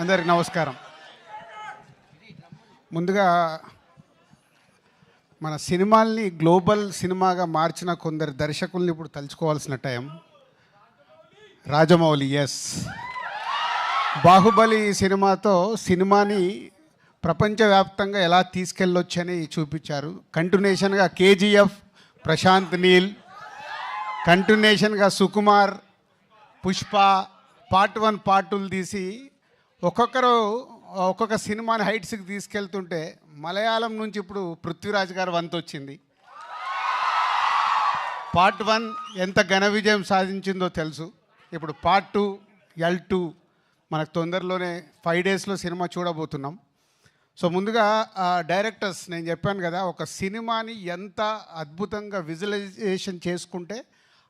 అందరికి నమస్కారం. ముందుగా మన సినిమాల్ని గ్లోబల్ సినిమాగా మార్చిన కొందరు దర్శకుల్ని ఇప్పుడు తలుచుకోవాల్సిన టైం. రాజమౌళి, ఎస్, బాహుబలి సినిమాతో సినిమాని ప్రపంచవ్యాప్తంగా ఎలా తీసుకెళ్ళొచ్చని చూపించారు. కంటిన్యూషన్గా కేజీఎఫ్, ప్రశాంత్ నీల్, కంటిన్యూషన్గా సుకుమార్, పుష్ప పార్ట్ 1 పార్ట్ 2 తీసి ఒక్కొక్క సినిమాని హైట్స్కి తీసుకెళ్తుంటే మలయాళం నుంచి ఇప్పుడు పృథ్వీరాజ్ గారు వంతు వచ్చింది. పార్ట్ 1 ఎంత ఘన విజయం సాధించిందో తెలుసు. ఇప్పుడు పార్ట్ 2 L2 మనకు తొందరలోనే 5 డేస్లో సినిమా చూడబోతున్నాం. సో ముందుగా డైరెక్టర్స్, నేను చెప్పాను కదా, ఒక సినిమాని ఎంత అద్భుతంగా విజువలైజేషన్ చేసుకుంటే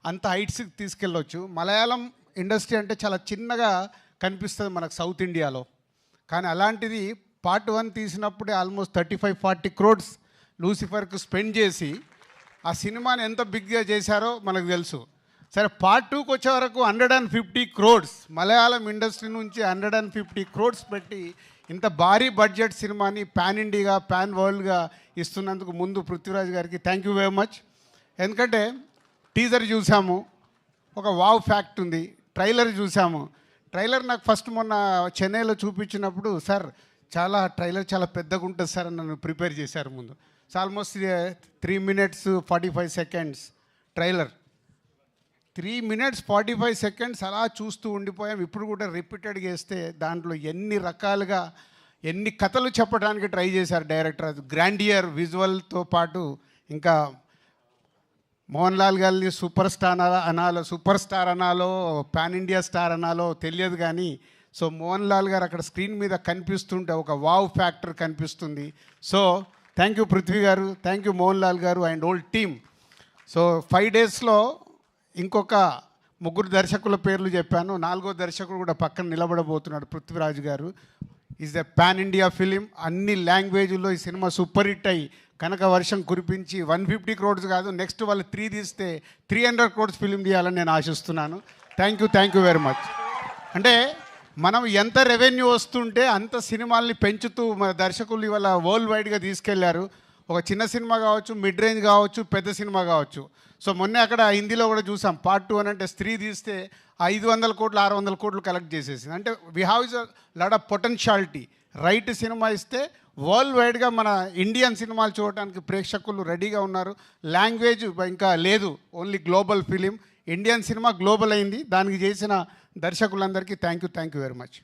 అంత హైట్స్కి తీసుకెళ్ళవచ్చు. మలయాళం ఇండస్ట్రీ అంటే చాలా చిన్నగా కనిపిస్తుంది మనకు సౌత్ ఇండియాలో, కానీ అలాంటిది పార్ట్ 1 తీసినప్పుడే ఆల్మోస్ట్ 35-40 crores లూసిఫర్కు స్పెండ్ చేసి ఆ సినిమాని ఎంత బిగ్గా చేశారో మనకు తెలుసు. సరే, పార్ట్ 2కి వచ్చే వరకు 150 crores మలయాళం ఇండస్ట్రీ నుంచి 150 crores పెట్టి ఇంత భారీ బడ్జెట్ సినిమాని పాన్ ఇండియాగా, పాన్ వరల్డ్గా ఇస్తున్నందుకు ముందు పృథ్వీరాజ్ గారికి థ్యాంక్ యూ వెరీ మచ్. ఎందుకంటే టీజర్ చూసాము, ఒక వావ్ ఫ్యాక్ట్ ఉంది. ట్రైలర్ చూసాము. ట్రైలర్ నాకు ఫస్ట్ మొన్న చెన్నైలో చూపించినప్పుడు, సార్ ట్రైలర్ చాలా పెద్దగా ఉంటుంది సార్ అని నన్ను ప్రిపేర్ చేశారు ముందు. So almost 3 minutes 45 seconds trailer. 3 minutes 45 seconds అలా చూస్తూ ఉండిపోయాం. ఇప్పుడు కూడా రిపీటెడ్గా వేస్తే దాంట్లో ఎన్ని రకాలుగా ఎన్ని కథలు చెప్పడానికి ట్రై చేశారు డైరెక్టర్. అది గ్రాండియర్ విజువల్తో పాటు ఇంకా మోహన్ లాల్ గారిని సూపర్ స్టార్ అనాలో పాన్ ఇండియా స్టార్ అనాలో తెలియదు, కానీ సో మోహన్ లాల్ గారు అక్కడ స్క్రీన్ మీద కనిపిస్తుంటే ఒక వావ్ ఫ్యాక్టర్ కనిపిస్తుంది. సో థ్యాంక్ యూ పృథ్వీ గారు, థ్యాంక్ యూ మోహన్ లాల్ గారు అండ్ ఓల్డ్ టీమ్. సో 5 డేస్లో ఇంకొక 3 దర్శకుల పేర్లు చెప్పాను. 4వ దర్శకుడు కూడా పక్కన నిలబడబోతున్నాడు, పృథ్వీరాజ్ గారు. Is a pan India film. అన్ని లాంగ్వేజ్లో ఈ సినిమా సూపర్ హిట్ అయ్యి కనుక వర్షం కురిపించి 150 crores కాదు, నెక్స్ట్ వాళ్ళు 3 తీస్తే 300 crores ఫిలిం తీయాలని నేను ఆశిస్తున్నాను. Thank you very much. అంటే మనం ఎంత రెవెన్యూ వస్తుంటే అంత సినిమాల్ని పెంచుతూ మన దర్శకులు ఇవాళ వరల్డ్ వైడ్గా తీసుకెళ్లారు. ఒక చిన్న సినిమా కావచ్చు, మిడ్ రేంజ్ కావచ్చు, పెద్ద సినిమా కావచ్చు. సో మొన్న అక్కడ హిందీలో కూడా చూసాం, పార్ట్ 2 అని అంటే స్త్రీ తీస్తే 500 crores 600 crores కలెక్ట్ చేసేసింది. అంటే we have is lot of potentiality. Right cinema ఇస్తే వరల్డ్ వైడ్గా మన ఇండియన్ సినిమాలు చూడటానికి ప్రేక్షకులు రెడీగా ఉన్నారు. లాంగ్వేజ్ ఇంకా లేదు, only global film. Indian cinema global అయింది. దానికి చేసిన దర్శకులందరికీ థ్యాంక్ యూ వెరీ మచ్.